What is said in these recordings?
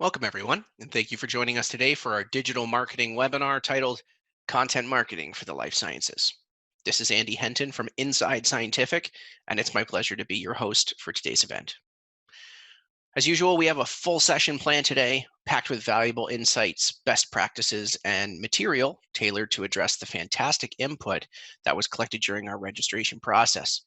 Welcome, everyone, and thank you for joining us today for our digital marketing webinar titled Content Marketing for the Life Sciences. This is Andy Henton from Inside Scientific, and it's my pleasure to be your host for today's event. As usual, we have a full session planned today, packed with valuable insights, best practices, and material tailored to address the fantastic input that was collected during our registration process.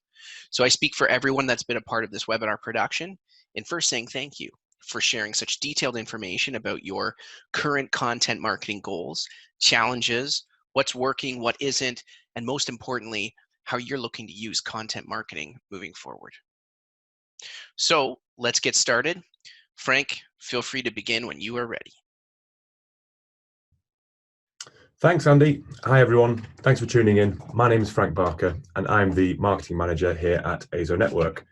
So I speak for everyone that's been a part of this webinar production, in first saying thank you for sharing such detailed information about your current content marketing goals, challenges, what's working, what isn't, and most importantly, how you're looking to use content marketing moving forward. So let's get started. Frank, feel free to begin when you are ready. Thanks, Andy. Hi, everyone. Thanks for tuning in. My name is Frank Barker, and I'm the marketing manager here at AZO Network.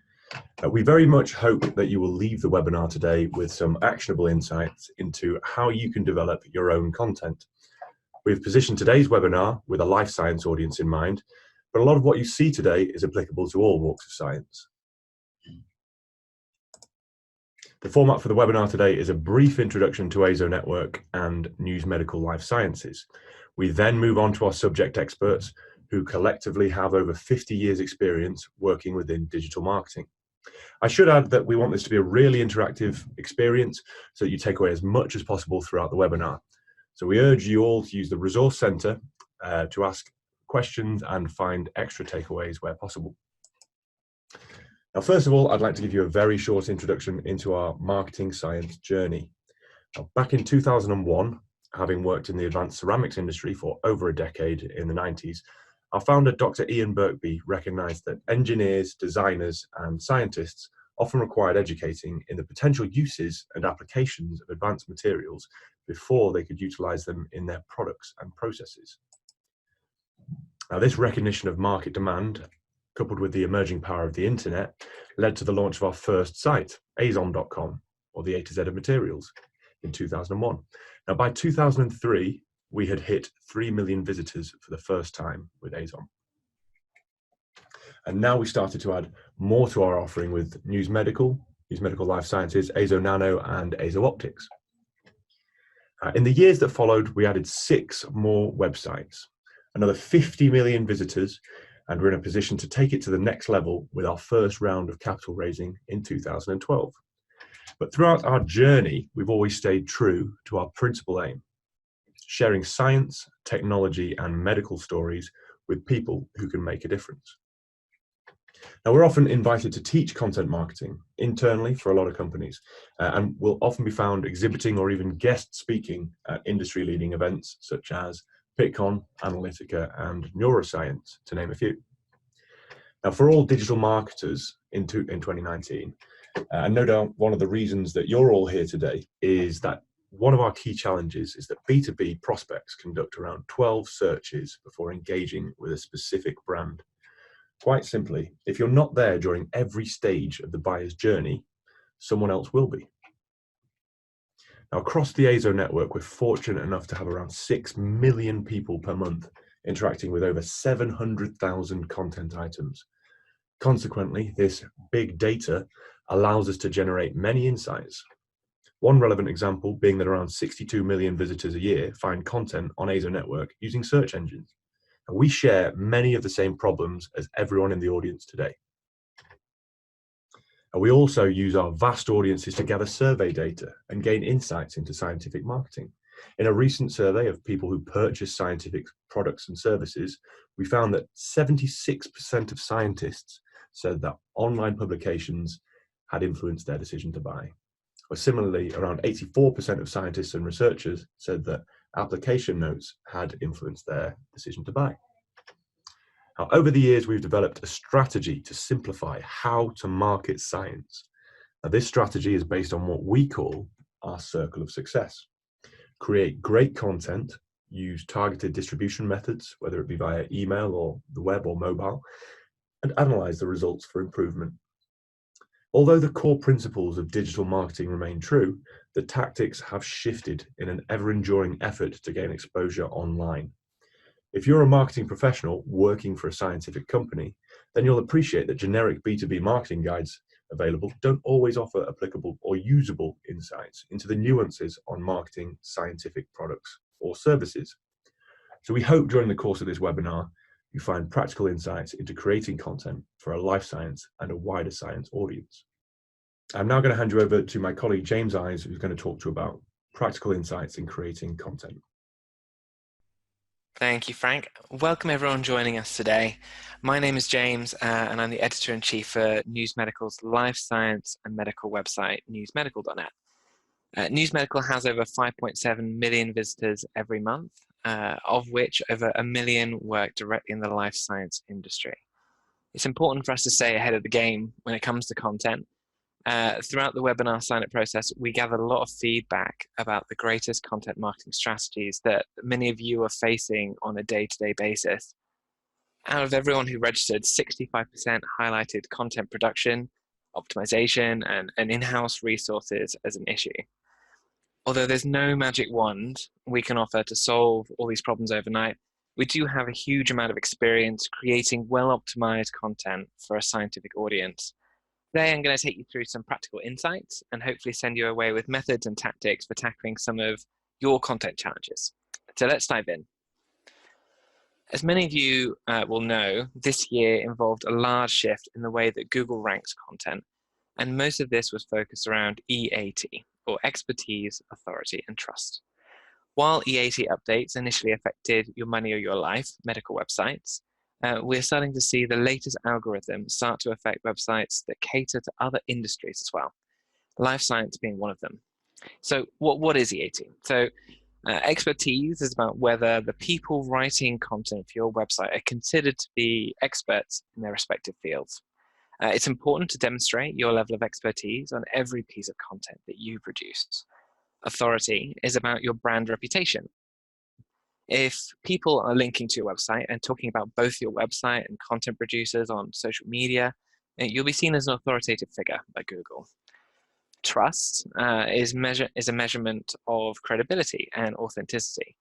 We very much hope that you will leave the webinar today with some actionable insights into how you can develop your own content. We've positioned today's webinar with a life science audience in mind, but a lot of what you see today is applicable to all walks of science. The format for the webinar today is a brief introduction to AZO Network and News Medical Life Sciences. We then move on to our subject experts, who collectively have over 50 years experience working within digital marketing. I should add that we want this to be a really interactive experience so that you take away as much as possible throughout the webinar. So we urge you all to use the resource center to ask questions and find extra takeaways where possible. Now, first of all, I'd like to give you a very short introduction into our marketing science journey. Now, back in 2001, having worked in the advanced ceramics industry for over a decade in the 90s, our founder, Dr. Ian Birkby, recognized that engineers, designers, and scientists often required educating in the potential uses and applications of advanced materials before they could utilize them in their products and processes. Now, this recognition of market demand, coupled with the emerging power of the internet, led to the launch of our first site, azon.com, or the A to Z of materials, in 2001. Now, by 2003, we had hit 3 million visitors for the first time with Azon. And now we started to add more to our offering with News Medical Life Sciences, AZO Nano, and AZO Optics. In the years that followed, we added 6 more websites, another 50 million visitors, and we're in a position to take it to the next level with our first round of capital raising in 2012. But throughout our journey, we've always stayed true to our principal aim: sharing science, technology, and medical stories with people who can make a difference. Now, we're often invited to teach content marketing internally for a lot of companies, and we'll often be found exhibiting or even guest speaking at industry-leading events such as PitCon, Analytica, and Neuroscience, to name a few. Now, for all digital marketers in 2019, and no doubt one of the reasons that you're all here today is that one of our key challenges is that B2B prospects conduct around 12 searches before engaging with a specific brand. Quite simply, if you're not there during every stage of the buyer's journey, someone else will be. Now, across the AZO network, we're fortunate enough to have around 6 million people per month interacting with over 700,000 content items. Consequently, this big data allows us to generate many insights. One relevant example being that around 62 million visitors a year find content on AZO Network using search engines. And we share many of the same problems as everyone in the audience today. And we also use our vast audiences to gather survey data and gain insights into scientific marketing. In a recent survey of people who purchase scientific products and services, we found that 76% of scientists said that online publications had influenced their decision to buy. Or similarly, around 84% of scientists and researchers said that application notes had influenced their decision to buy. Now, over the years, we've developed a strategy to simplify how to market science. Now, this strategy is based on what we call our circle of success. Create great content, use targeted distribution methods, whether it be via email or the web or mobile, and analyze the results for improvement. Although the core principles of digital marketing remain true, the tactics have shifted in an ever-enduring effort to gain exposure online. If you're a marketing professional working for a scientific company, then you'll appreciate that generic B2B marketing guides available don't always offer applicable or usable insights into the nuances on marketing scientific products or services. So we hope during the course of this webinar, you find practical insights into creating content for a life science and a wider science audience. I'm now going to hand you over to my colleague James Eyes, who's going to talk to you about practical insights in creating content. Thank you, Frank. Welcome everyone joining us today. My name is James and I'm the Editor-in-Chief for News Medical's life science and medical website, newsmedical.net. News Medical has over 5.7 million visitors every month, of which over 1 million work directly in the life science industry. It's important for us to stay ahead of the game when it comes to content. Throughout the webinar sign-up process, we gathered a lot of feedback about the greatest content marketing strategies that many of you are facing on a day-to-day basis. Out of everyone who registered, 65% highlighted content production, optimization, and in-house resources as an issue. Although there's no magic wand we can offer to solve all these problems overnight, we do have a huge amount of experience creating well-optimized content for a scientific audience. Today, I'm going to take you through some practical insights and hopefully send you away with methods and tactics for tackling some of your content challenges. So let's dive in. As many of you will know, this year involved a large shift in the way that Google ranks content, and most of this was focused around EAT, or expertise, authority, and trust. While EAT updates initially affected your money or your life, medical websites, we're starting to see the latest algorithms start to affect websites that cater to other industries as well, life science being one of them. So what is EAT? So expertise is about whether the people writing content for your website are considered to be experts in their respective fields. It's important to demonstrate your level of expertise on every piece of content that you produce. Authority is about your brand reputation. If people are linking to your website and talking about both your website and content producers on social media, you'll be seen as an authoritative figure by Google. Trust is a measurement of credibility and authenticity.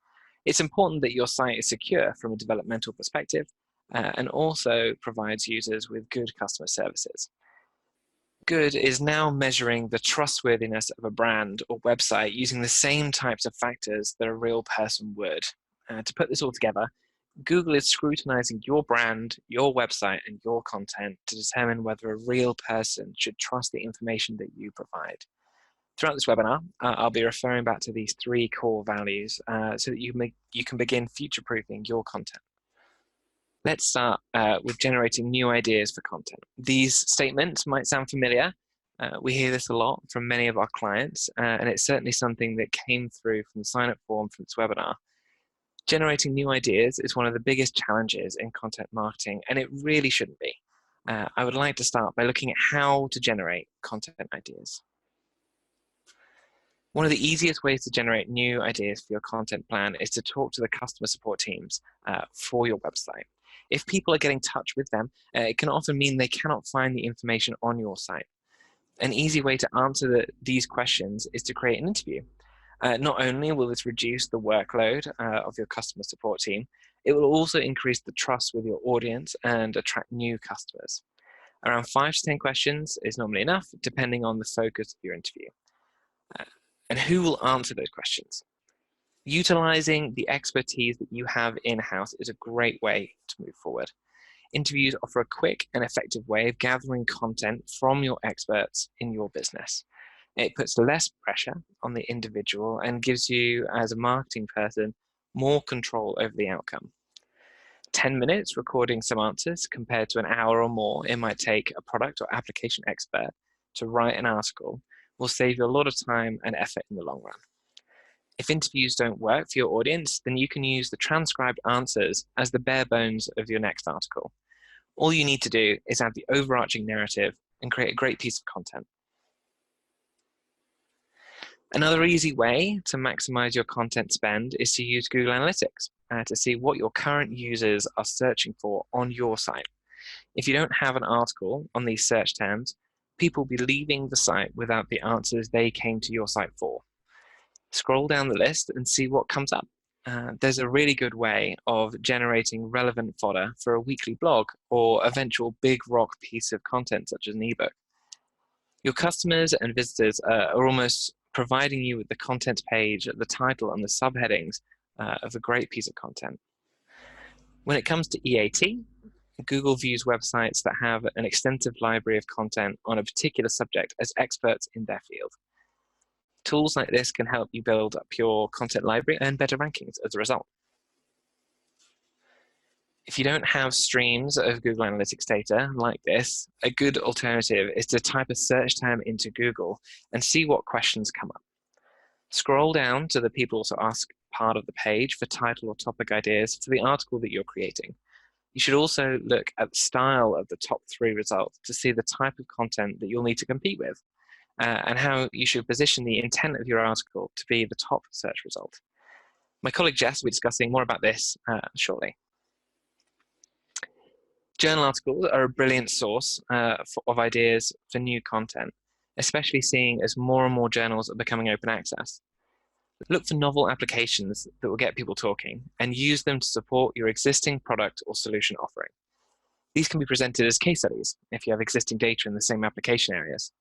It's important that your site is secure from a developmental perspective and also provides users with good customer services. Good is now measuring the trustworthiness of a brand or website using the same types of factors that a real person would. To put this all together, Google is scrutinizing your brand, your website, and your content to determine whether a real person should trust the information that you provide. Throughout this webinar, I'll be referring back to these 3 core values so that you can begin future-proofing your content. Let's start with generating new ideas for content. These statements might sound familiar. We hear this a lot from many of our clients, and it's certainly something that came through from the sign-up form for this webinar. Generating new ideas is one of the biggest challenges in content marketing, and it really shouldn't be. I would like to start by looking at how to generate content ideas. One of the easiest ways to generate new ideas for your content plan is to talk to the customer support teams for your website. If people are getting in touch with them, it can often mean they cannot find the information on your site. An easy way to answer these questions is to create an interview. Not only will this reduce the workload of your customer support team, it will also increase the trust with your audience and attract new customers. Around 5 to 10 questions is normally enough, depending on the focus of your interview. And who will answer those questions? Utilizing the expertise that you have in-house is a great way to move forward. Interviews offer a quick and effective way of gathering content from your experts in your business. It puts less pressure on the individual and gives you, as a marketing person, more control over the outcome. 10 minutes recording some answers compared to an hour or more it might take a product or application expert to write an article will save you a lot of time and effort in the long run. If interviews don't work for your audience, then you can use the transcribed answers as the bare bones of your next article. All you need to do is add the overarching narrative and create a great piece of content. Another easy way to maximize your content spend is to use Google Analytics to see what your current users are searching for on your site. If you don't have an article on these search terms, people will be leaving the site without the answers they came to your site for. Scroll down the list and see what comes up. There's a really good way of generating relevant fodder for a weekly blog or eventual big rock piece of content such as an ebook. Your customers and visitors are almost providing you with the content page, the title, and the subheadings of a great piece of content. When it comes to EAT, Google views websites that have an extensive library of content on a particular subject as experts in their field. Tools like this can help you build up your content library and better rankings as a result. If you don't have streams of Google Analytics data like this, a good alternative is to type a search term into Google and see what questions come up. Scroll down to the People Also Ask part of the page for title or topic ideas for the article that you're creating. You should also look at the style of the top 3 results to see the type of content that you'll need to compete with, and how you should position the intent of your article to be the top search result. My colleague Jess will be discussing more about this shortly. Journal articles are a brilliant source of ideas for new content, especially seeing as more and more journals are becoming open access. Look for novel applications that will get people talking and use them to support your existing product or solution offering. These can be presented as case studies if you have existing data in the same application areas.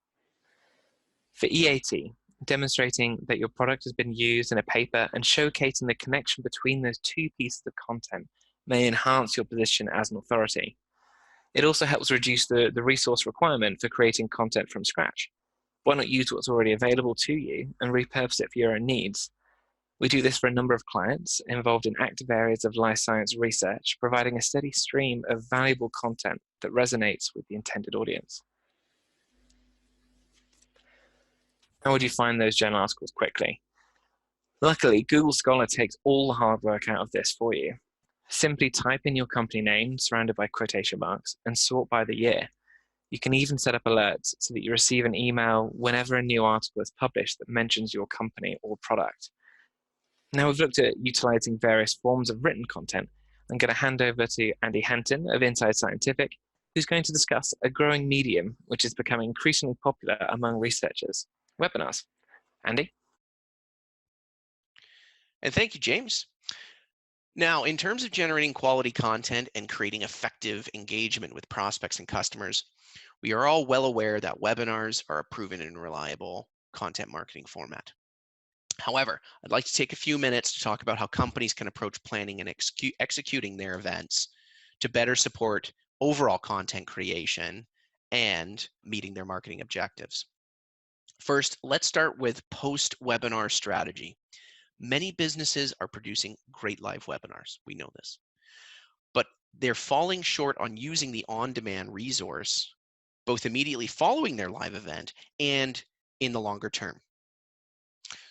For EAT, demonstrating that your product has been used in a paper and showcasing the connection between those 2 pieces of content may enhance your position as an authority. It also helps reduce the resource requirement for creating content from scratch. Why not use what's already available to you and repurpose it for your own needs? We do this for a number of clients involved in active areas of life science research, providing a steady stream of valuable content that resonates with the intended audience. How would you find those journal articles quickly? Luckily, Google Scholar takes all the hard work out of this for you. Simply type in your company name surrounded by quotation marks and sort by the year. You can even set up alerts so that you receive an email whenever a new article is published that mentions your company or product. Now we've looked at utilizing various forms of written content. I'm going to hand over to Andy Henton of Inside Scientific, who's going to discuss a growing medium which is becoming increasingly popular among researchers: webinars. Andy? And thank you, James. Now, in terms of generating quality content and creating effective engagement with prospects and customers, we are all well aware that webinars are a proven and reliable content marketing format. However, I'd like to take a few minutes to talk about how companies can approach planning and executing their events to better support overall content creation and meeting their marketing objectives. First, let's start with post-webinar strategy. Many businesses are producing great live webinars. We know this. But they're falling short on using the on-demand resource, both immediately following their live event and in the longer term.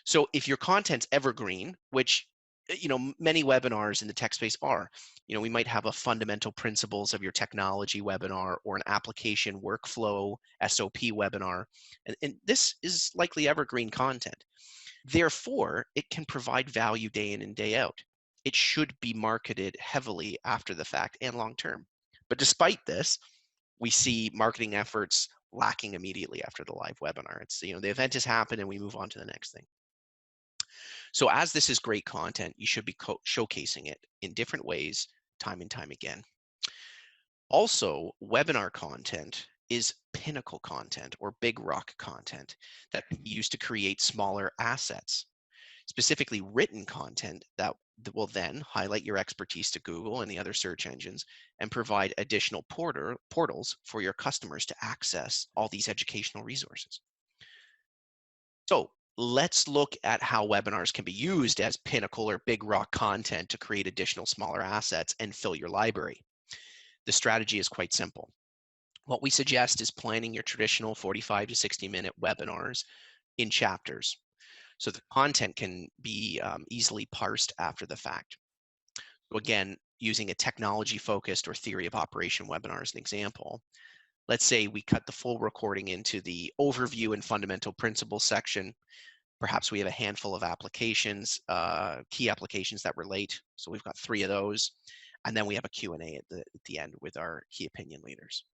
So if your content's evergreen, which many webinars in the tech space are, we might have a fundamental principles of your technology webinar or an application workflow SOP webinar, and this is likely evergreen content. Therefore, it can provide value day in and day out. It should be marketed heavily after the fact and long term. But despite this, we see marketing efforts lacking immediately after the live webinar. It's, the event has happened and we move on to the next thing. So as this is great content, you should be showcasing it in different ways, time and time again. Also, webinar content is pinnacle content or big rock content that can be used to create smaller assets, specifically written content that will then highlight your expertise to Google and the other search engines and provide additional portals for your customers to access all these educational resources. So let's look at how webinars can be used as pinnacle or big rock content to create additional smaller assets and fill your library. The strategy is quite simple. What we suggest is planning your traditional 45 to 60-minute webinars in chapters, so the content can be easily parsed after the fact. So again, using a technology-focused or theory of operation webinar as an example, let's say we cut the full recording into the overview and fundamental principles section. Perhaps we have a handful of applications, key applications that relate. So we've got 3 of those. And then we have a Q&A at the end with our key opinion leaders.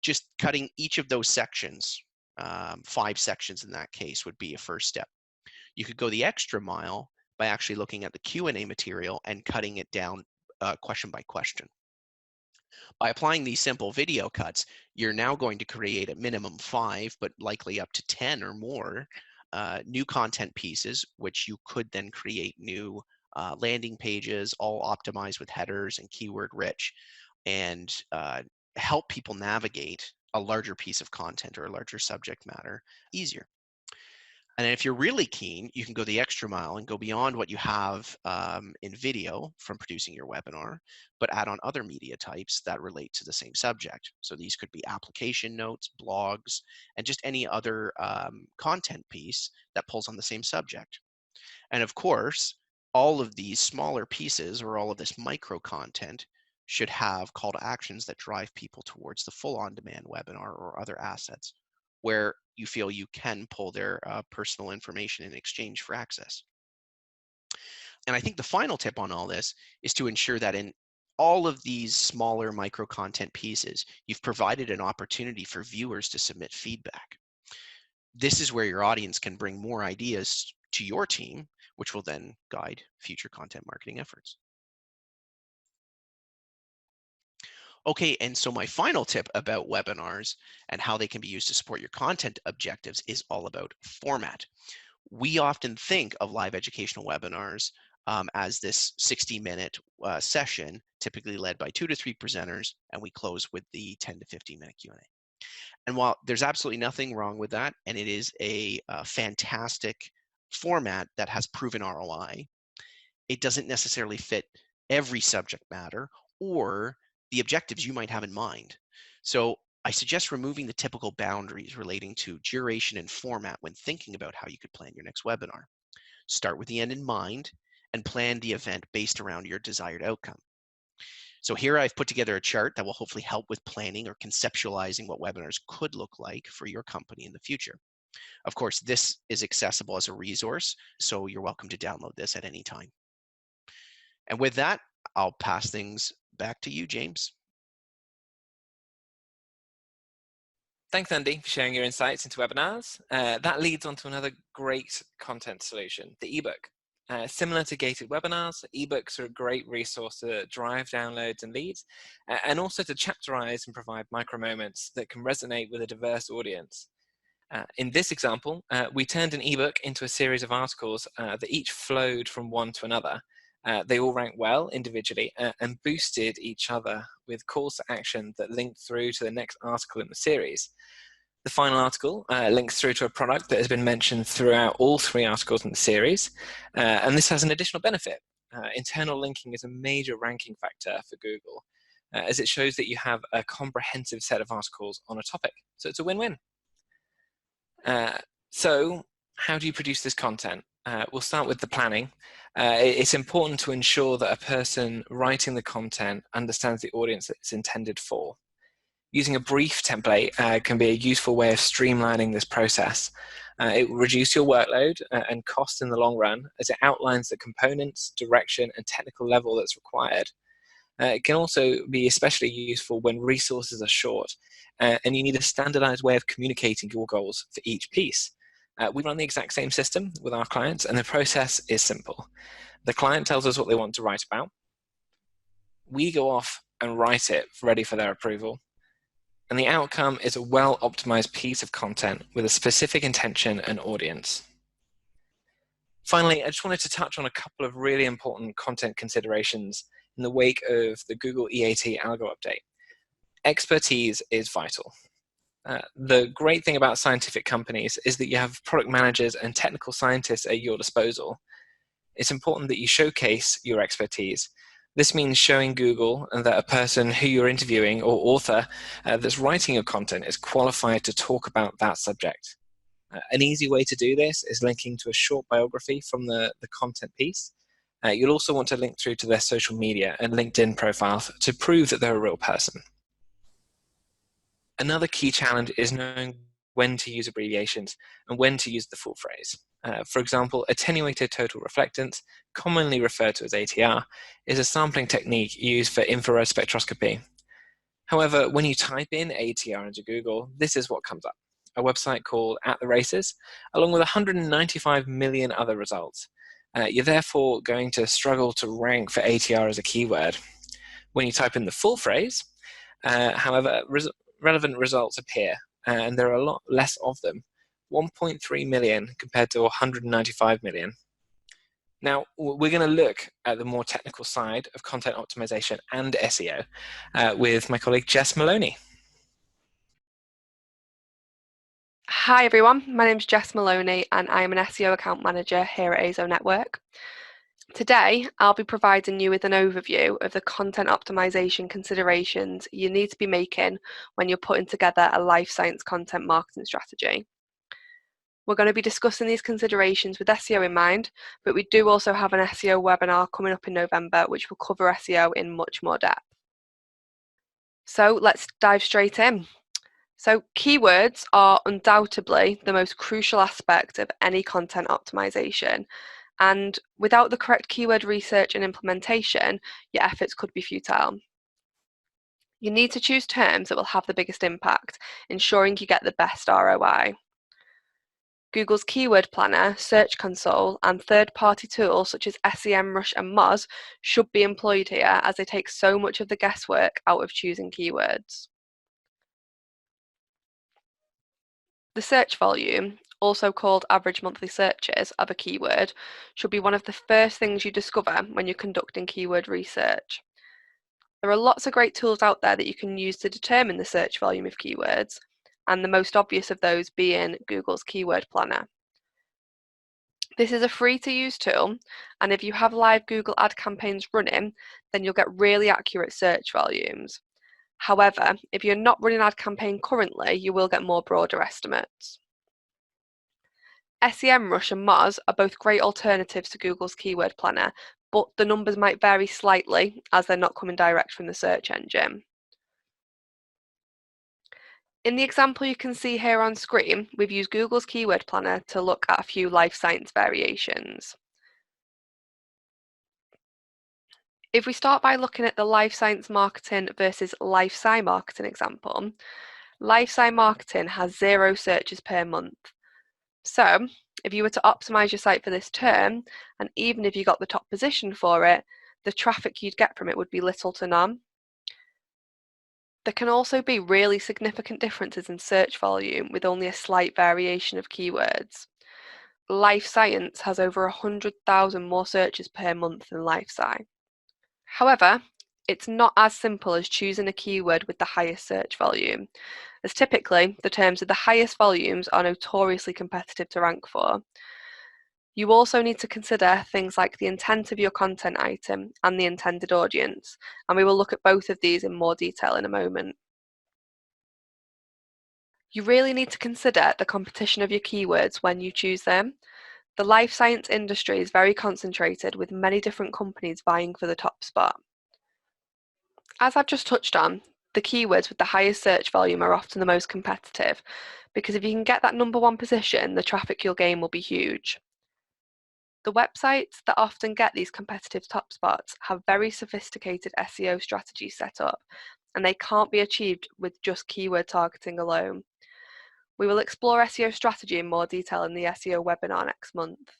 Just cutting each of those sections, 5 sections in that case, would be a first step. You could go the extra mile by actually looking at the Q&A material and cutting it down question by question. By applying these simple video cuts, you're now going to create a minimum 5, but likely up to 10 or more new content pieces, which you could then create new landing pages, all optimized with headers and keyword rich, and help people navigate a larger piece of content or a larger subject matter easier. And if you're really keen, you can go the extra mile and go beyond what you have in video from producing your webinar, but add on other media types that relate to the same subject. So these could be application notes, blogs, and just any other content piece that pulls on the same subject. And of course, all of these smaller pieces or all of this micro content should have call to actions that drive people towards the full on-demand webinar or other assets where you feel you can pull their personal information in exchange for access. And I think the final tip on all this is to ensure that in all of these smaller micro content pieces, you've provided an opportunity for viewers to submit feedback. This is where your audience can bring more ideas to your team, which will then guide future content marketing efforts. Okay, and so my final tip about webinars and how they can be used to support your content objectives is all about format. We often think of live educational webinars as this 60-minute session, typically led by 2 to 3 presenters, and we close with the 10 to 15-minute Q&A. And while there's absolutely nothing wrong with that, and it is a fantastic format that has proven ROI, it doesn't necessarily fit every subject matter or the objectives you might have in mind. So I suggest removing the typical boundaries relating to duration and format when thinking about how you could plan your next webinar. Start with the end in mind and plan the event based around your desired outcome. So here I've put together a chart that will hopefully help with planning or conceptualizing what webinars could look like for your company in the future. Of course, this is accessible as a resource, so you're welcome to download this at any time. And with that, I'll pass things back to you, James. Thanks, Andy, for sharing your insights into webinars. That leads on to another great content solution, the ebook. Similar to gated webinars, ebooks are a great resource to drive downloads and leads, and also to chapterize and provide micro moments that can resonate with a diverse audience. In this example, we turned an ebook into a series of articles that each flowed from one to another. They all ranked well individually and boosted each other with calls to action that linked through to the next article in the series. The final article links through to a product that has been mentioned throughout all 3 articles in the series, and this has an additional benefit. Internal linking is a major ranking factor for Google, as it shows that you have a comprehensive set of articles on a topic. So it's a win-win. So how do you produce this content? We'll start with the planning. It's important to ensure that a person writing the content understands the audience that it's intended for. Using a brief template can be a useful way of streamlining this process. It will reduce your workload and cost in the long run, as it outlines the components, direction, and technical level that's required. It can also be especially useful when resources are short and you need a standardized way of communicating your goals for each piece. We run the exact same system with our clients, and the process is simple. The client tells us what they want to write about. We go off and write it ready for their approval. And the outcome is a well-optimized piece of content with a specific intention and audience. Finally, I just wanted to touch on a couple of really important content considerations in the wake of the Google EAT algo update. Expertise is vital. The great thing about scientific companies is that you have product managers and technical scientists at your disposal. It's important that you showcase your expertise. This means showing Google that a person who you're interviewing or author that's writing your content is qualified to talk about that subject. An easy way to do this is linking to a short biography from the content piece. You'll also want to link through to their social media and LinkedIn profiles to prove that they're a real person. Another key challenge is knowing when to use abbreviations and when to use the full phrase. For example, attenuated total reflectance, commonly referred to as ATR, is a sampling technique used for infrared spectroscopy. However, when you type in ATR into Google, this is what comes up: a website called At the Races, along with 195 million other results. You're therefore going to struggle to rank for ATR as a keyword. When you type in the full phrase, However, relevant results appear, and there are a lot less of them, 1.3 million compared to 195 million. Now, we're going to look at the more technical side of content optimization and SEO with my colleague Jess Maloney. Hi everyone, my name is Jess Maloney and I am an SEO account manager here at AZO Network. Today, I'll be providing you with an overview of the content optimization considerations you need to be making when you're putting together a life science content marketing strategy. We're going to be discussing these considerations with SEO in mind, but we do also have an SEO webinar coming up in November which will cover SEO in much more depth. So let's dive straight in. So keywords are undoubtedly the most crucial aspect of any content optimization, and without the correct keyword research and implementation, your efforts could be futile. You need to choose terms that will have the biggest impact, ensuring you get the best ROI. Google's Keyword Planner, Search Console, and third-party tools such as SEMrush and Moz should be employed here as they take so much of the guesswork out of choosing keywords. The search volume, also called average monthly searches of a keyword, should be one of the first things you discover when you're conducting keyword research. There are lots of great tools out there that you can use to determine the search volume of keywords, and the most obvious of those being Google's Keyword Planner. This is a free-to-use tool, and if you have live Google ad campaigns running, then you'll get really accurate search volumes. However, if you're not running an ad campaign currently, you will get more broader estimates. SEMrush and Moz are both great alternatives to Google's Keyword Planner, but the numbers might vary slightly as they're not coming direct from the search engine. In the example you can see here on screen, we've used Google's Keyword Planner to look at a few life science variations. If we start by looking at the life science marketing versus life sci marketing example, life sci marketing has 0 searches per month. So, if you were to optimize your site for this term, and even if you got the top position for it, the traffic you'd get from it would be little to none. There can also be really significant differences in search volume with only a slight variation of keywords. Life science has over 100,000 more searches per month than life sci. However, it's not as simple as choosing a keyword with the highest search volume, as typically the terms with the highest volumes are notoriously competitive to rank for. You also need to consider things like the intent of your content item and the intended audience, and we will look at both of these in more detail in a moment. You really need to consider the competition of your keywords when you choose them. The life science industry is very concentrated with many different companies vying for the top spot. As I've just touched on, the keywords with the highest search volume are often the most competitive, because if you can get that #1 position, the traffic you'll gain will be huge. The websites that often get these competitive top spots have very sophisticated SEO strategies set up, and they can't be achieved with just keyword targeting alone. We will explore SEO strategy in more detail in the SEO webinar next month.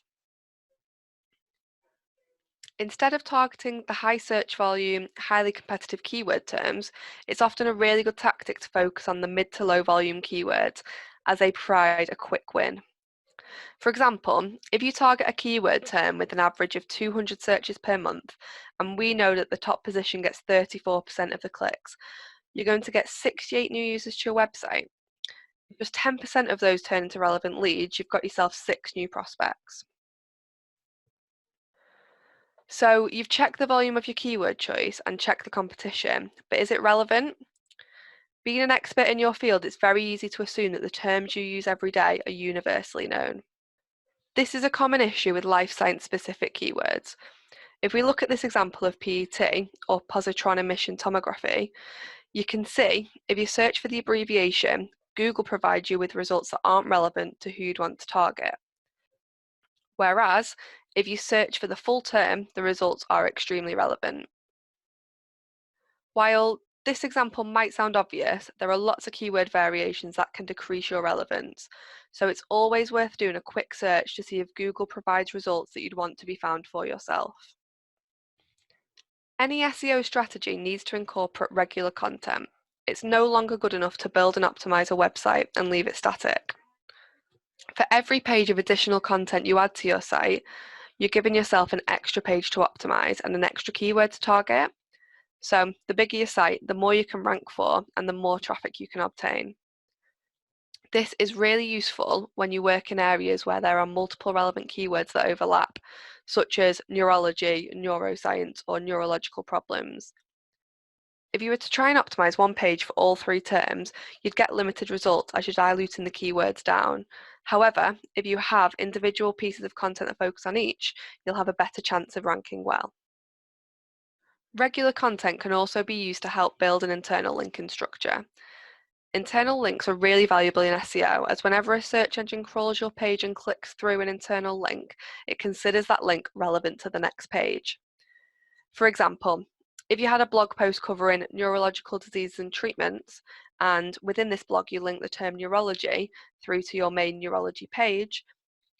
Instead of targeting the high search volume, highly competitive keyword terms, it's often a really good tactic to focus on the mid to low volume keywords, as they provide a quick win. For example, if you target a keyword term with an average of 200 searches per month, and we know that the top position gets 34% of the clicks, you're going to get 68 new users to your website. If just 10% of those turn into relevant leads, you've got yourself 6 new prospects. So you've checked the volume of your keyword choice and checked the competition, but is it relevant? Being an expert in your field, it's very easy to assume that the terms you use every day are universally known. This is a common issue with life science specific keywords. If we look at this example of PET, or positron emission tomography, you can see if you search for the abbreviation, Google provides you with results that aren't relevant to who you'd want to target. Whereas, if you search for the full term, the results are extremely relevant. While this example might sound obvious, there are lots of keyword variations that can decrease your relevance, so it's always worth doing a quick search to see if Google provides results that you'd want to be found for yourself. Any SEO strategy needs to incorporate regular content. It's no longer good enough to build and optimize a website and leave it static. For every page of additional content you add to your site, you're giving yourself an extra page to optimize and an extra keyword to target. So the bigger your site, the more you can rank for and the more traffic you can obtain. This is really useful when you work in areas where there are multiple relevant keywords that overlap, such as neurology, neuroscience, or neurological problems. If you were to try and optimize one page for all 3 terms, you'd get limited results as you're diluting the keywords down. However, if you have individual pieces of content that focus on each, you'll have a better chance of ranking well. Regular content can also be used to help build an internal linking structure. Internal links are really valuable in SEO, as whenever a search engine crawls your page and clicks through an internal link, it considers that link relevant to the next page. For example, if you had a blog post covering neurological diseases and treatments, and within this blog you link the term neurology through to your main neurology page,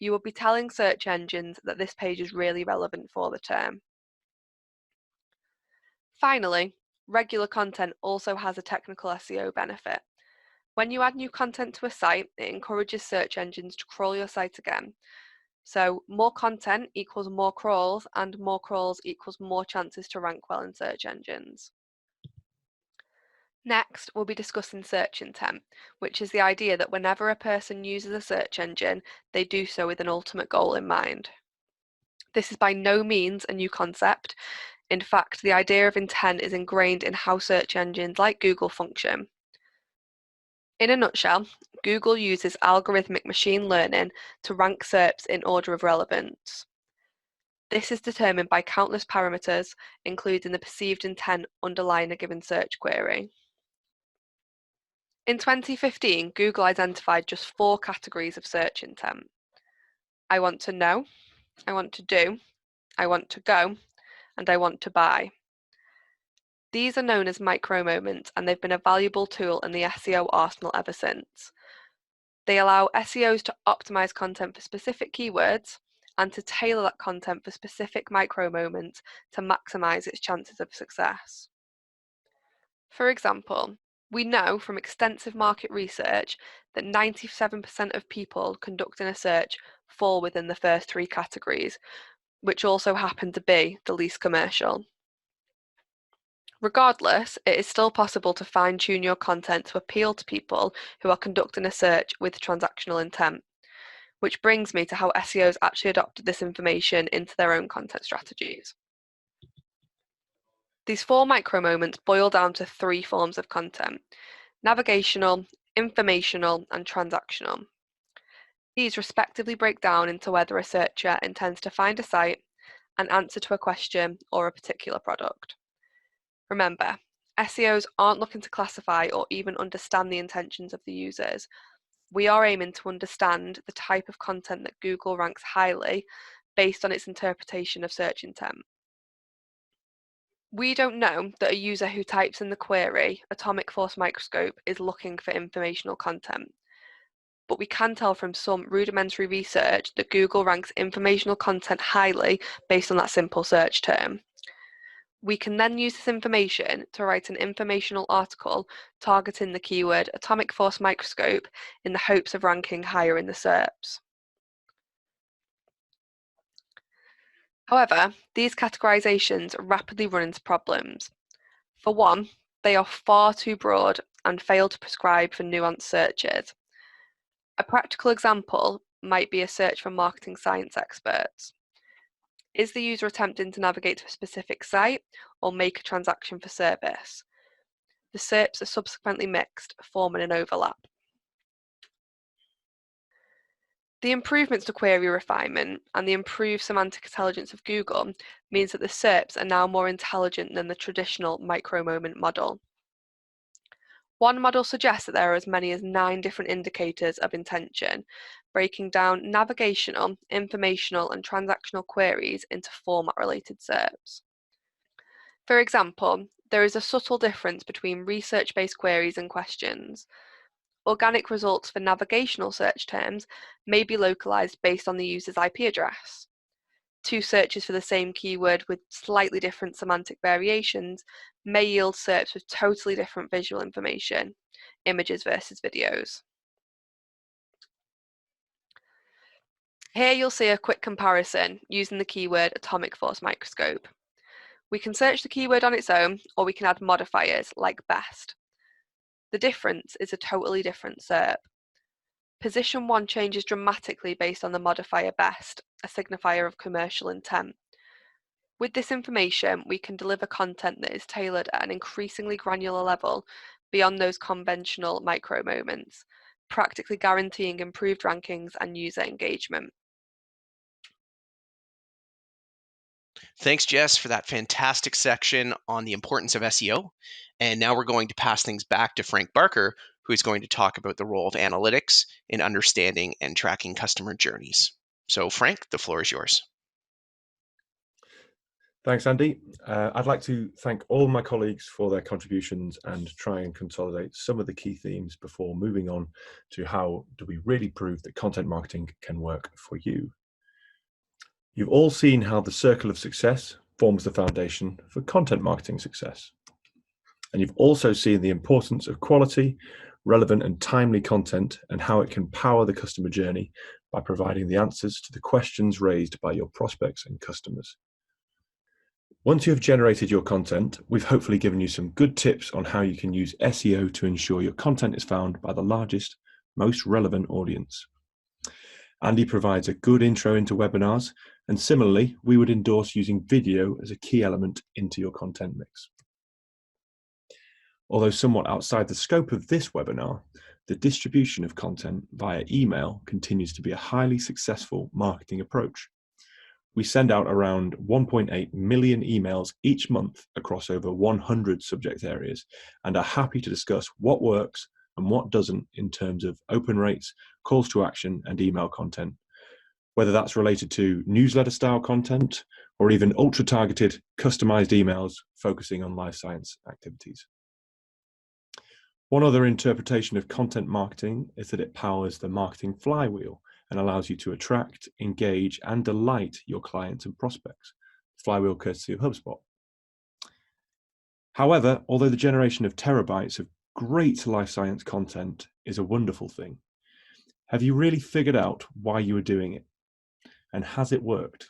you will be telling search engines that this page is really relevant for the term. Finally, regular content also has a technical SEO benefit. When you add new content to a site, it encourages search engines to crawl your site again. So more content equals more crawls, and more crawls equals more chances to rank well in search engines. Next, we'll be discussing search intent, which is the idea that whenever a person uses a search engine, they do so with an ultimate goal in mind. This is by no means a new concept. In fact, the idea of intent is ingrained in how search engines like Google function. In a nutshell, Google uses algorithmic machine learning to rank SERPs in order of relevance. This is determined by countless parameters, including the perceived intent underlying a given search query. In 2015, Google identified just 4 categories of search intent. I want to know, I want to do, I want to go, and I want to buy. These are known as micro moments, and they've been a valuable tool in the SEO arsenal ever since. They allow SEOs to optimize content for specific keywords and to tailor that content for specific micro moments to maximize its chances of success. For example, we know from extensive market research that 97% of people conducting a search fall within the first 3 categories, which also happen to be the least commercial. Regardless, it is still possible to fine-tune your content to appeal to people who are conducting a search with transactional intent, which brings me to how SEOs actually adopted this information into their own content strategies. These 4 micro moments boil down to 3 forms of content: navigational, informational, and transactional. These respectively break down into whether a searcher intends to find a site, an answer to a question, or a particular product. Remember, SEOs aren't looking to classify or even understand the intentions of the users. We are aiming to understand the type of content that Google ranks highly based on its interpretation of search intent. We don't know that a user who types in the query atomic force microscope is looking for informational content, but we can tell from some rudimentary research that Google ranks informational content highly based on that simple search term. We can then use this information to write an informational article targeting the keyword atomic force microscope in the hopes of ranking higher in the SERPs. However, these categorizations rapidly run into problems. For one, they are far too broad and fail to prescribe for nuanced searches. A practical example might be a search for marketing science experts. Is the user attempting to navigate to a specific site or make a transaction for service? The SERPs are subsequently mixed, forming an overlap. The improvements to query refinement and the improved semantic intelligence of Google means that the SERPs are now more intelligent than the traditional micro-moment model. One model suggests that there are as many as 9 different indicators of intention, breaking down navigational, informational, and transactional queries into format-related SERPs. For example, there is a subtle difference between research-based queries and questions. Organic results for navigational search terms may be localized based on the user's IP address. Two searches for the same keyword with slightly different semantic variations may yield SERPs with totally different visual information, images versus videos. Here you'll see a quick comparison using the keyword atomic force microscope. We can search the keyword on its own, or we can add modifiers like best. The difference is a totally different SERP. Position 1 changes dramatically based on the modifier best, a signifier of commercial intent. With this information, we can deliver content that is tailored at an increasingly granular level beyond those conventional micro moments, practically guaranteeing improved rankings and user engagement. Thanks, Jess, for that fantastic section on the importance of SEO. And now we're going to pass things back to Frank Barker, who is going to talk about the role of analytics in understanding and tracking customer journeys. So, Frank, the floor is yours. Thanks, Andy. I'd like to thank all my colleagues for their contributions and try and consolidate some of the key themes before moving on to how do we really prove that content marketing can work for you. You've all seen how the circle of success forms the foundation for content marketing success. And you've also seen the importance of quality, relevant and timely content and how it can power the customer journey by providing the answers to the questions raised by your prospects and customers. Once you have generated your content, we've hopefully given you some good tips on how you can use SEO to ensure your content is found by the largest, most relevant audience. Andy provides a good intro into webinars, and similarly, we would endorse using video as a key element into your content mix. Although somewhat outside the scope of this webinar, the distribution of content via email continues to be a highly successful marketing approach. We send out around 1.8 million emails each month across over 100 subject areas and are happy to discuss what works and what doesn't in terms of open rates, calls to action, and email content, whether that's related to newsletter style content or even ultra-targeted customized emails focusing on life science activities. One other interpretation of content marketing is that it powers the marketing flywheel and allows you to attract, engage, and delight your clients and prospects. Flywheel courtesy of HubSpot. However, although the generation of terabytes of great life science content is a wonderful thing, have you really figured out why you are doing it? And has it worked?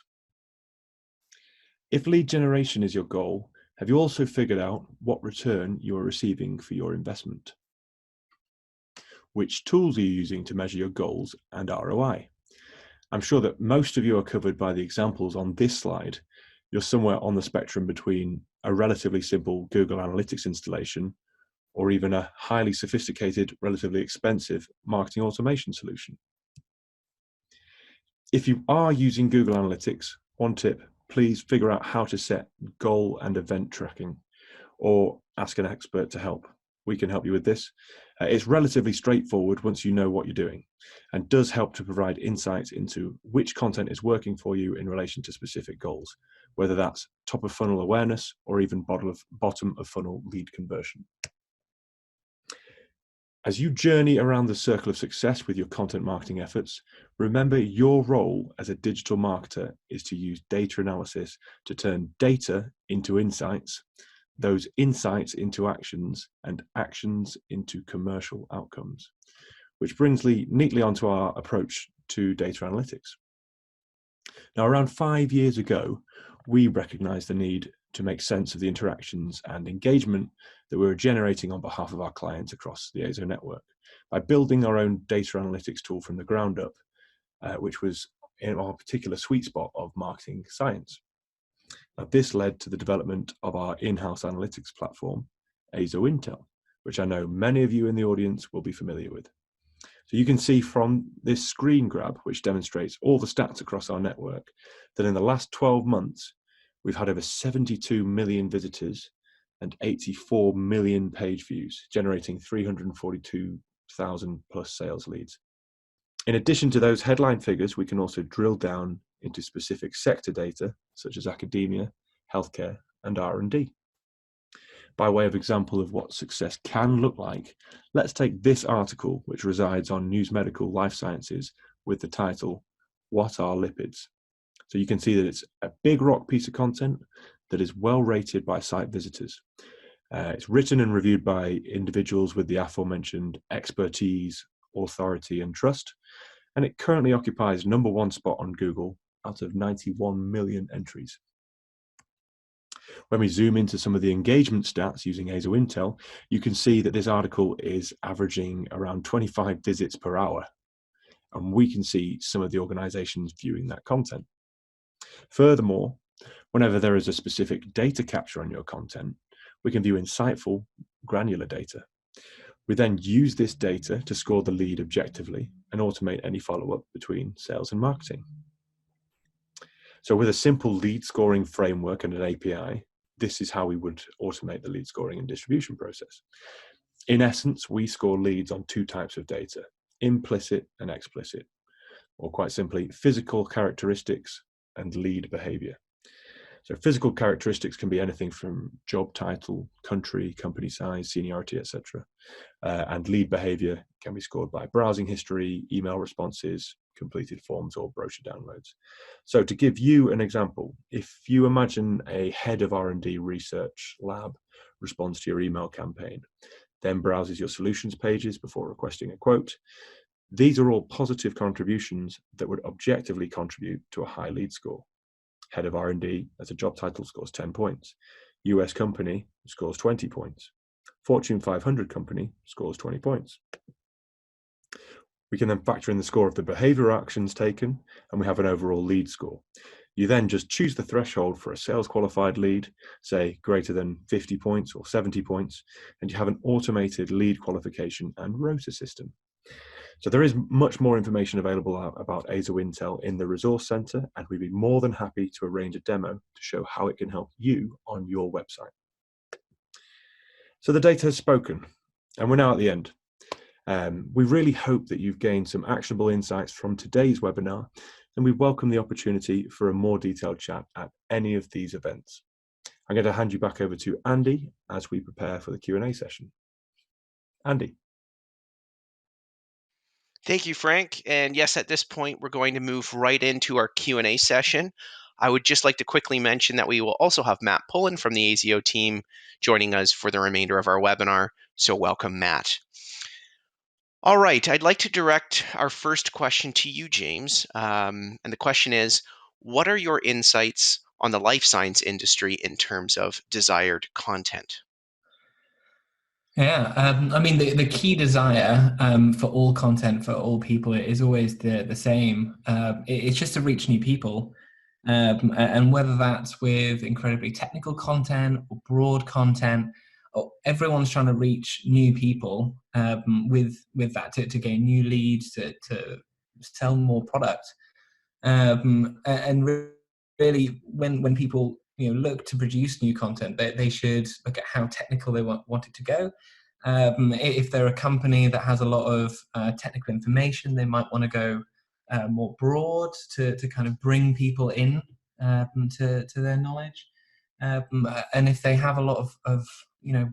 If lead generation is your goal, have you also figured out what return you are receiving for your investment? Which tools are you using to measure your goals and ROI? I'm sure that most of you are covered by the examples on this slide. You're somewhere on the spectrum between a relatively simple Google Analytics installation or even a highly sophisticated, relatively expensive marketing automation solution. If you are using Google Analytics, one tip, please figure out how to set goal and event tracking or ask an expert to help. We can help you with this. It's relatively straightforward once you know what you're doing and does help to provide insights into which content is working for you in relation to specific goals, whether that's top of funnel awareness or even bottom of funnel lead conversion. As you journey around the circle of success with your content marketing efforts, remember your role as a digital marketer is to use data analysis to turn data into insights, those insights into actions, and actions into commercial outcomes, which brings neatly onto our approach to data analytics. Now, around 5 years ago, we recognized the need to make sense of the interactions and engagement that we were generating on behalf of our clients across the AZO network by building our own data analytics tool from the ground up, which was in our particular sweet spot of marketing science. Now, this led to the development of our in-house analytics platform, AZO Intel, which I know many of you in the audience will be familiar with. So you can see from this screen grab, which demonstrates all the stats across our network, that in the last 12 months, we've had over 72 million visitors and 84 million page views, generating 342,000 plus sales leads. In addition to those headline figures, we can also drill down into specific sector data, such as academia, healthcare, and R&D. By way of example of what success can look like, let's take this article, which resides on News Medical Life Sciences, with the title, "What are lipids?" So you can see that it's a big rock piece of content that is well rated by site visitors. It's written and reviewed by individuals with the aforementioned expertise, authority, and trust, and it currently occupies #1 spot on Google out of 91 million entries. When we zoom into some of the engagement stats using ASO Intel, you can see that this article is averaging around 25 visits per hour, and we can see some of the organizations viewing that content. Furthermore, whenever there is a specific data capture on your content, we can view insightful, granular data. We then use this data to score the lead objectively and automate any follow-up between sales and marketing. So with a simple lead scoring framework and an API, this is how we would automate the lead scoring and distribution process. In essence, we score leads on 2 types of data, implicit and explicit, or quite simply, physical characteristics and lead behavior. So physical characteristics can be anything from job title, country, company size, seniority, etc. And lead behavior can be scored by browsing history, email responses, completed forms, or brochure downloads. So to give you an example, if you imagine a head of R&D research lab responds to your email campaign, then browses your solutions pages before requesting a quote, these are all positive contributions that would objectively contribute to a high lead score. Head of R&D as a job title scores 10 points. US company scores 20 points. Fortune 500 company scores 20 points. We can then factor in the score of the behavioral actions taken, and we have an overall lead score. You then just choose the threshold for a sales qualified lead, say greater than 50 points or 70 points, and you have an automated lead qualification and rota system. So there is much more information available about ASO Intel in the Resource Center, and we'd be more than happy to arrange a demo to show how it can help you on your website. So the data has spoken, and we're now at the end. We really hope that you've gained some actionable insights from today's webinar, and we welcome the opportunity for a more detailed chat at any of these events. I'm going to hand you back over to Andy as we prepare for the Q&A session. Andy. Thank you, Frank. And yes, at this point, we're going to move right into our Q&A session. I would just like to quickly mention that we will also have Matt Pullen from the ASO team joining us for the remainder of our webinar. So welcome, Matt. All right, I'd like to direct our first question to you, James. And the question is, what are your insights on the life science industry in terms of desired content? Yeah, I mean, the key desire for all content, for all people, is always the same. It's just to reach new people. And whether that's with incredibly technical content or broad content, everyone's trying to reach new people with that to gain new leads, to sell more product. And really, when people look to produce new content, they should look at how technical they want it to go. If they're a company that has a lot of technical information, they might want to go more broad to kind of bring people in to their knowledge. And if they have a lot of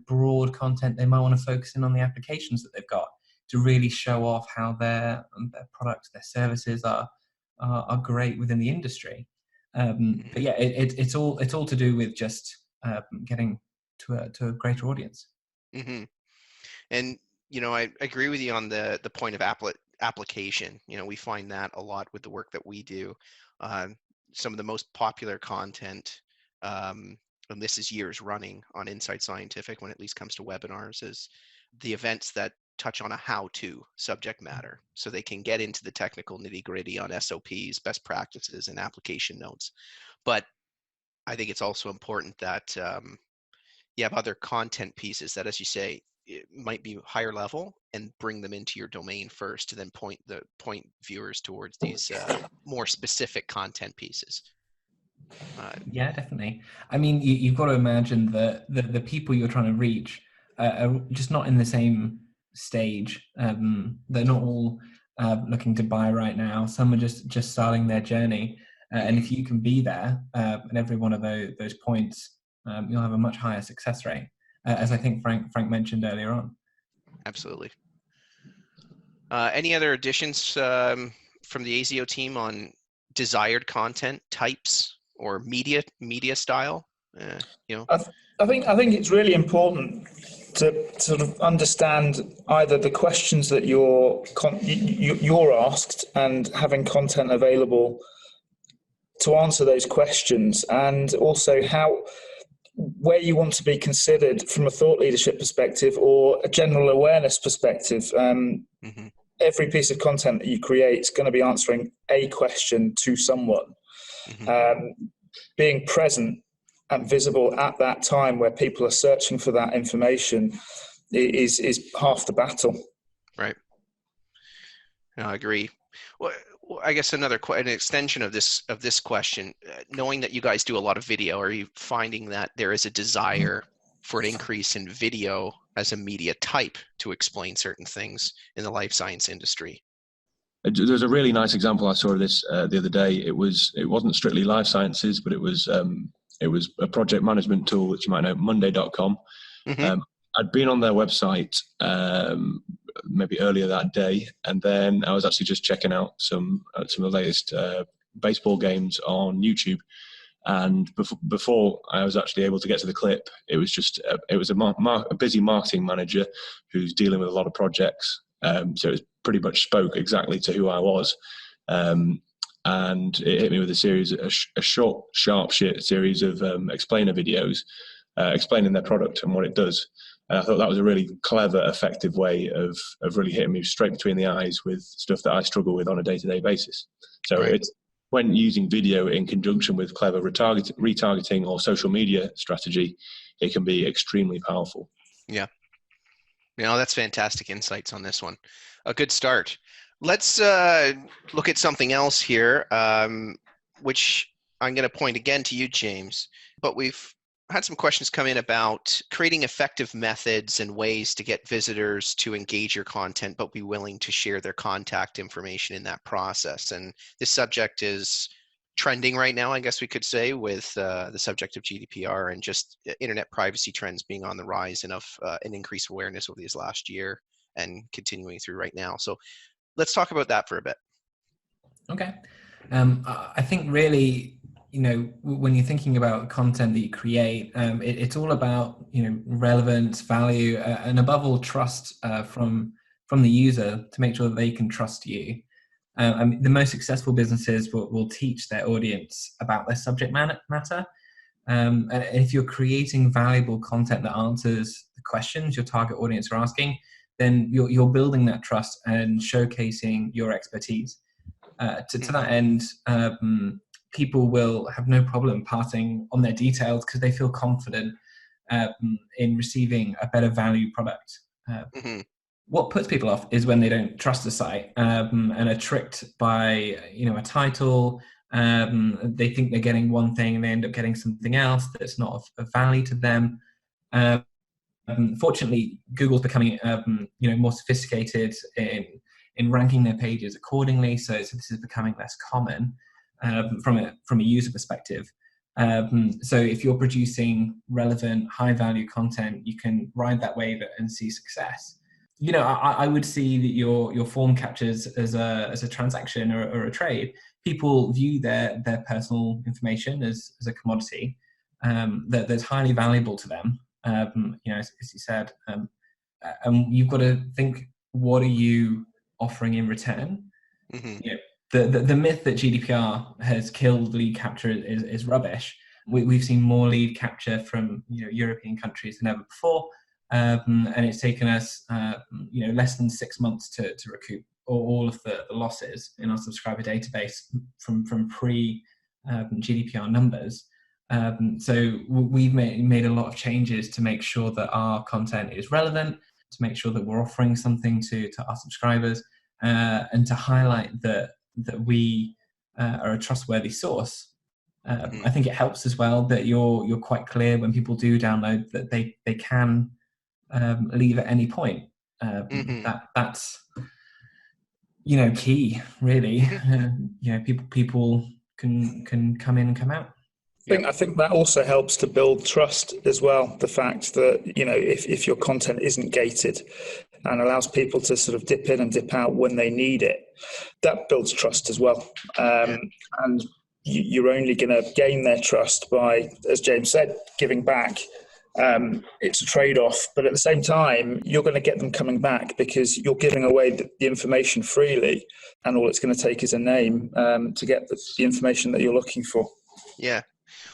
broad content, they might want to focus in on the applications that they've got to really show off how their products, their services are great within the industry. But yeah, it's all to do with just getting to a greater audience. Mm-hmm. And I agree with you on the point of application. We find that a lot with the work that we do. Some of the most popular content, and this is years running on Inside Scientific when it at least comes to webinars, is the events that touch on a how-to subject matter, so they can get into the technical nitty-gritty on SOPs, best practices, and application notes. But I think it's also important that you have other content pieces that, as you say, it might be higher level, and bring them into your domain first, to then point viewers towards these more specific content pieces. Yeah, definitely. I mean, you've got to imagine that the people you're trying to reach are just not in the same stage. They're not all looking to buy right now. Some are just starting their journey. And if you can be there at every one of those points, you'll have a much higher success rate, as I think Frank mentioned earlier on. Absolutely. Any other additions from the ASO team on desired content types or media style? I think it's really important to sort of understand either the questions that you're asked and having content available to answer those questions, and also where you want to be considered from a thought leadership perspective or a general awareness perspective. Every piece of content that you create is going to be answering a question to someone. Being present and visible at that time where people are searching for that information is half the battle. Right. No, I agree. Well, I guess an extension of this question, knowing that you guys do a lot of video, are you finding that there is a desire for an increase in video as a media type to explain certain things in the life science industry? There's a really nice example I saw of this the other day. It wasn't strictly life sciences, but it was a project management tool that you might know, Monday.com. I'd been on their website maybe earlier that day, and then I was actually just checking out some of the latest baseball games on YouTube. And before I was actually able to get to the clip, it was a busy marketing manager who's dealing with a lot of projects. So it pretty much spoke exactly to who I was. And it hit me with a short, sharp series of explainer videos explaining their product and what it does. And I thought that was a really clever, effective way of really hitting me straight between the eyes with stuff that I struggle with on a day-to-day basis. So It's when using video in conjunction with clever retargeting or social media strategy, it can be extremely powerful. Yeah. That's fantastic insights on this one. A good start. Let's look at something else here, which I'm going to point again to you, James. But we've had some questions come in about creating effective methods and ways to get visitors to engage your content, but be willing to share their contact information in that process. And this subject is trending right now, I guess we could say, with the subject of GDPR and just internet privacy trends being on the rise and of an increased awareness over these last year and continuing through right now. So let's talk about that for a bit. Okay. I think really, when you're thinking about content that you create, it's all about, relevance, value, and above all, trust from the user to make sure that they can trust you. The most successful businesses will teach their audience about their subject matter. And if you're creating valuable content that answers the questions your target audience are asking, then you're building that trust and showcasing your expertise. To that end, people will have no problem passing on their details because they feel confident in receiving a better value product. What puts people off is when they don't trust the site and are tricked by a title. They think they're getting one thing and they end up getting something else that's not of value to them. Fortunately, Google's becoming more sophisticated in ranking their pages accordingly. So this is becoming less common from a user perspective. So if you're producing relevant, high value content, you can ride that wave and see success. I would see that your form captures as a transaction or a trade. People view their personal information as a commodity that's highly valuable to them. As you said, and you've got to think, what are you offering in return? The myth that GDPR has killed lead capture is rubbish. We've seen more lead capture from European countries than ever before, and it's taken us less than 6 months to recoup all of the losses in our subscriber database from pre GDPR numbers. So we've made a lot of changes to make sure that our content is relevant, to make sure that we're offering something to our subscribers, and to highlight that we are a trustworthy source. I think it helps as well that you're quite clear when people do download that they can leave at any point. That's key, really. People can come in and come out. I think that also helps to build trust as well. The fact that if your content isn't gated, and allows people to sort of dip in and dip out when they need it. That builds trust as well. And you're only going to gain their trust by, as James said, giving back. It's a trade-off, but at the same time, you're going to get them coming back because you're giving away the information freely, and all it's going to take is a name to get the information that you're looking for. Yeah.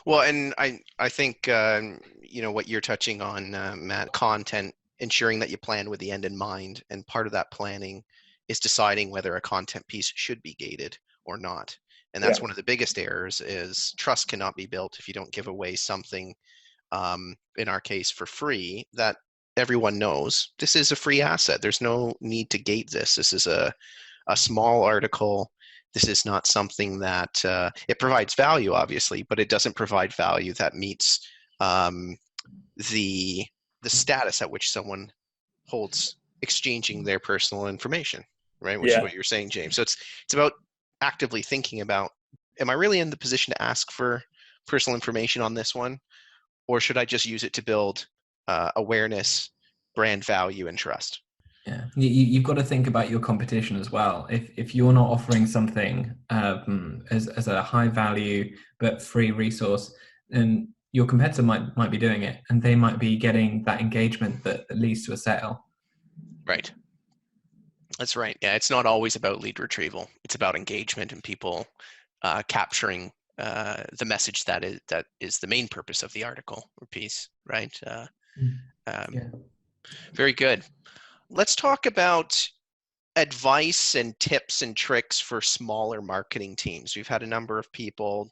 Well, and I think, what you're touching on, Matt, content, ensuring that you plan with the end in mind. And part of that planning is deciding whether a content piece should be gated or not. And that's one of the biggest errors is trust cannot be built if you don't give away something, in our case for free, that everyone knows this is a free asset. There's no need to gate this. This is a small article. This is not something that it provides value, obviously, but it doesn't provide value that meets the status at which someone holds exchanging their personal information, right? Which is what you're saying, James. So it's about actively thinking about, am I really in the position to ask for personal information on this one? Or should I just use it to build awareness, brand value, and trust? Yeah, you've got to think about your competition as well. If you're not offering something as a high value but free resource, then your competitor might be doing it, and they might be getting that engagement that leads to a sale. Right. That's right. Yeah, it's not always about lead retrieval. It's about engagement and people capturing the message that is the main purpose of the article or piece, right? Very good. Let's talk about advice and tips and tricks for smaller marketing teams. We've had a number of people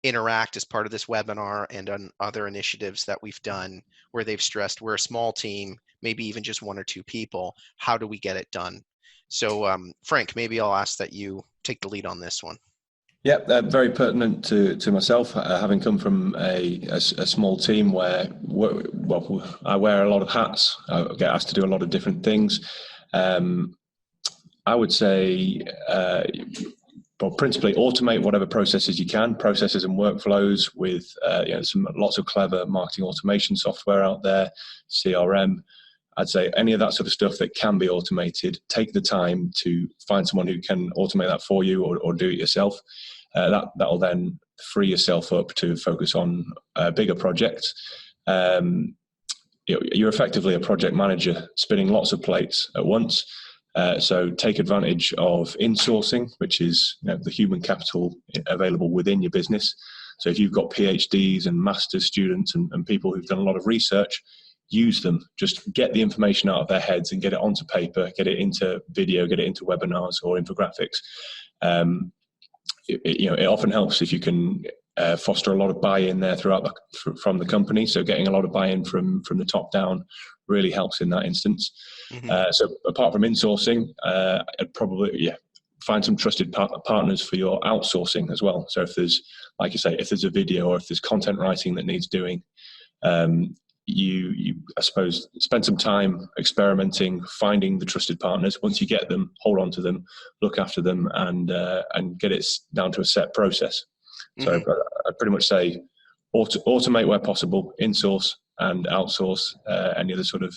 interact as part of this webinar and on other initiatives that we've done where they've stressed we're a small team, maybe even just one or two people. How do we get it done? So Frank, maybe I'll ask that you take the lead on this one. Yeah, very pertinent to myself, having come from a small team where I wear a lot of hats. I get asked to do a lot of different things. I would say, principally automate whatever processes you can, processes and workflows with lots of clever marketing automation software out there, CRM. I'd say any of that sort of stuff that can be automated, take the time to find someone who can automate that for you or do it yourself. That'll then free yourself up to focus on bigger projects. You're effectively a project manager spinning lots of plates at once. So take advantage of insourcing, which is the human capital available within your business. So if you've got PhDs and master's students and people who've done a lot of research, use them. Just get the information out of their heads and get it onto paper, get it into video, get it into webinars or infographics. It often helps if you can foster a lot of buy-in there from the company. So getting a lot of buy-in from the top down really helps in that instance. Mm-hmm. So apart from insourcing, I'd probably find some trusted partners for your outsourcing as well. So if there's, like you say, if there's a video or if there's content writing that needs doing, you I suppose spend some time experimenting, finding the trusted partners. Once you get them, hold on to them, look after them, and get it down to a set process. Mm-hmm. So I'd pretty much say automate where possible, insource and outsource any other sort of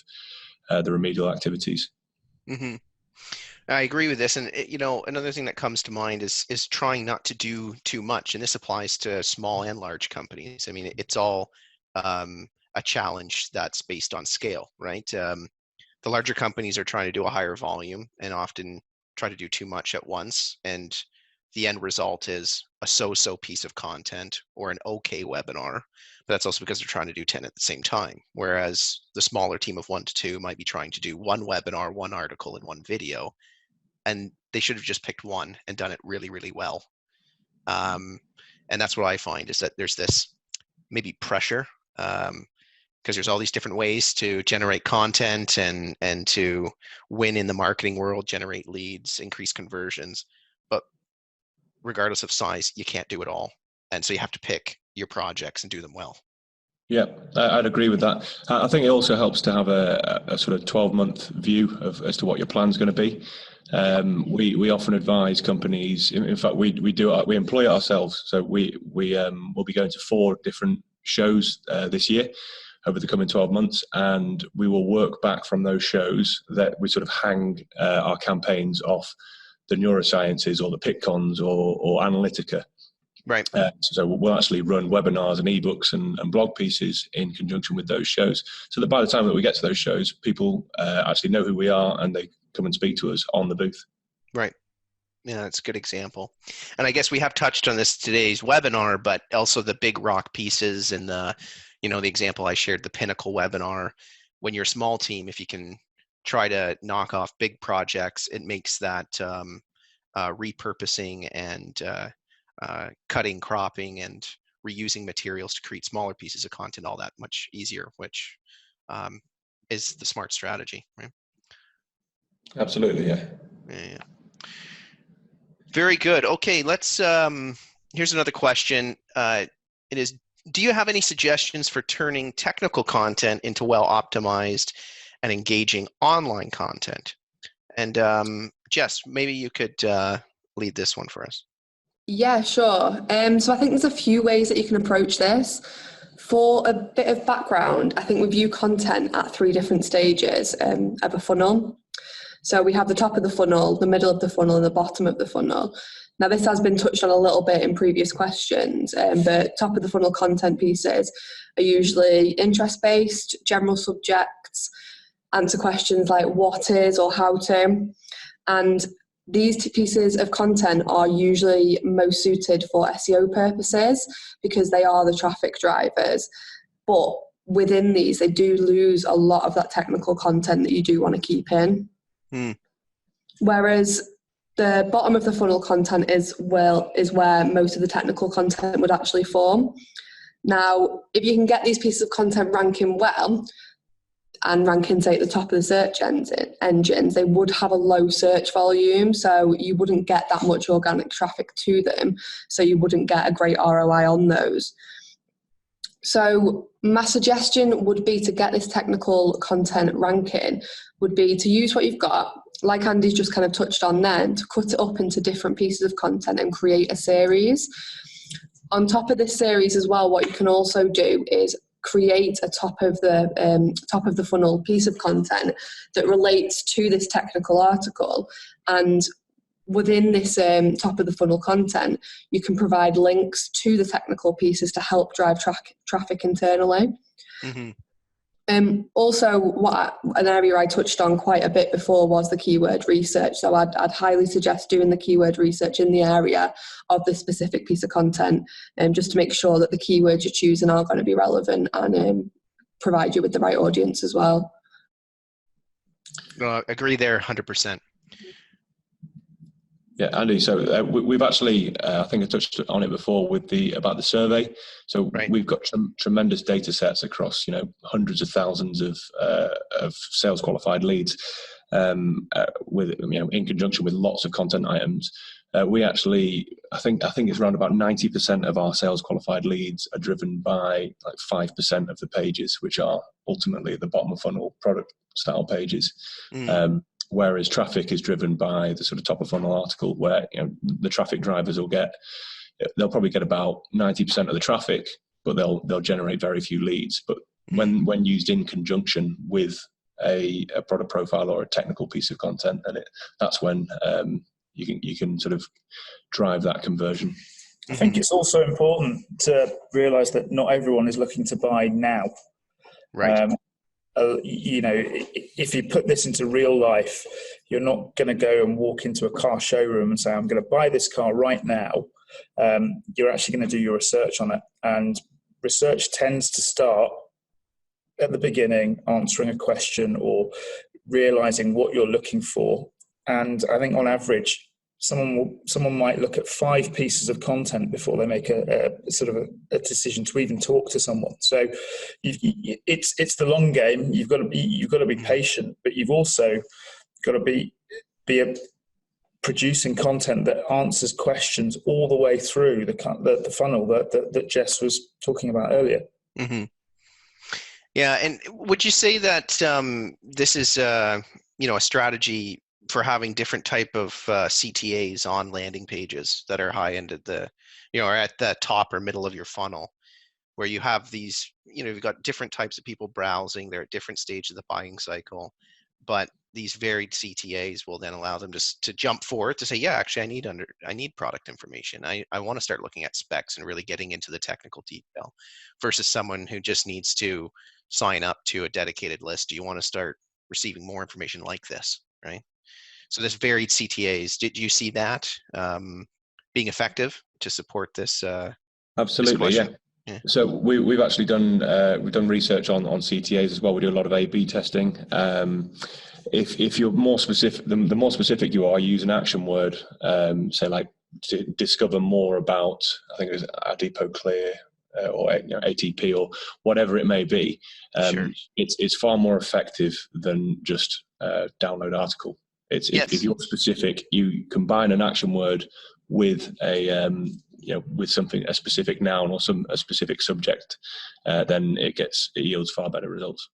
the remedial activities. Mm-hmm. I agree with this, and another thing that comes to mind is trying not to do too much, and this applies to small and large companies. I mean, it's all a challenge that's based on scale, right? The larger companies are trying to do a higher volume and often try to do too much at once, and the end result is a so-so piece of content or an okay webinar, but that's also because they're trying to do 10 at the same time, whereas the smaller team of 1 to 2 might be trying to do one webinar, one article, and one video, and they should have just picked one and done it really, really well. And that's what I find is that there's this maybe pressure because there's all these different ways to generate content and to win in the marketing world, generate leads, increase conversions. But regardless of size, you can't do it all. And so you have to pick your projects and do them well. Yeah, I'd agree with that. I think it also helps to have a sort of 12-month view as to what your plan's going to be. We often advise companies. In fact, we employ it ourselves. So we will be going to 4 different shows this year. over the coming 12 months, and we will work back from those shows that we sort of hang our campaigns off the neurosciences or the Pitcons or Analytica. Right. So we'll actually run webinars and ebooks and blog pieces in conjunction with those shows, so that by the time that we get to those shows, people actually know who we are and they come and speak to us on the booth. Right. Yeah, that's a good example. And I guess we have touched on this today's webinar, but also the big rock pieces and the example I shared, the Pinnacle webinar. When you're a small team, if you can try to knock off big projects, it makes that repurposing and cutting, cropping, and reusing materials to create smaller pieces of content all that much easier, which is the smart strategy, right? Absolutely, yeah. Yeah. Very good. Okay, let's. Here's another question. It is: do you have any suggestions for turning technical content into well-optimized and engaging online content? And Jess, maybe you could lead this one for us. Yeah, sure. So I think there's a few ways that you can approach this. For a bit of background, I think we view content at 3 different stages of a funnel. So we have the top of the funnel, the middle of the funnel, and the bottom of the funnel. Now, this has been touched on a little bit in previous questions, but top of the funnel content pieces are usually interest-based, general subjects, answer questions like what is or how to. And these pieces of content are usually most suited for SEO purposes because they are the traffic drivers. But within these, they do lose a lot of that technical content that you do want to keep in. Whereas the bottom of the funnel content is where most of the technical content would actually form. Now, if you can get these pieces of content ranking well and ranking, say, at the top of the search engines, they would have a low search volume, so you wouldn't get that much organic traffic to them, so you wouldn't get a great ROI on those. So my suggestion would be to get this technical content ranking would be to use what you've got, like Andy's just kind of touched on then, to cut it up into different pieces of content and create a series. On top of this series as well, what you can also do is create a top of the funnel piece of content that relates to this technical article, and within this top of the funnel content, you can provide links to the technical pieces to help drive traffic internally. Mm-hmm. Also, an area I touched on quite a bit before was the keyword research. So I'd highly suggest doing the keyword research in the area of the specific piece of content, just to make sure that the keywords you're choosing are going to be relevant and provide you with the right audience as well. Agree there 100%. Yeah, Andy. So we've actually, I think I touched on it before about the survey. So we've got tremendous data sets across, hundreds of thousands of sales qualified leads, with in conjunction with lots of content items. We actually, I think it's around about 90% of our sales qualified leads are driven by like 5% of the pages, which are ultimately the bottom of funnel product style pages. Whereas traffic is driven by the sort of top of funnel article, where the traffic drivers they'll probably get about 90% of the traffic, but they'll generate very few leads. But when used in conjunction with a product profile or a technical piece of content, and that's when you can sort of drive that conversion. I think it's also important to realise that not everyone is looking to buy now. Right. If you put this into real life, you're not going to go and walk into a car showroom and say, I'm going to buy this car right now. You're actually going to do your research on it. And research tends to start at the beginning, answering a question or realizing what you're looking for. And I think on average, someone might look at 5 pieces of content before they make a decision to even talk to someone. So it's the long game. You've got to be patient, but you've also got to be producing content that answers questions all the way through the funnel that Jess was talking about earlier. Mm-hmm. Yeah, and would you say that this is a strategy for having different type of CTAs on landing pages that are high end at or at the top or middle of your funnel? where you have these, you've got different types of people browsing. They're at different stages of the buying cycle, but these varied CTAs will then allow them to jump forward to say, yeah, actually, I need product information. I want to start looking at specs and really getting into the technical detail, versus someone who just needs to sign up to a dedicated list. Do you want to start receiving more information like this, right? So this varied CTAs, did you see that being effective to support this? Absolutely, this yeah. So we've actually done research on CTAs as well. We do a lot of A/B testing. If you're more specific, the more specific you are, use an action word. Say like to discover more about, I think it was Adipoclear Clear or ATP or whatever it may be. Sure. It's far more effective than just download article. If you're specific, you combine an action word with with something, a specific noun or a specific subject, then it yields far better results.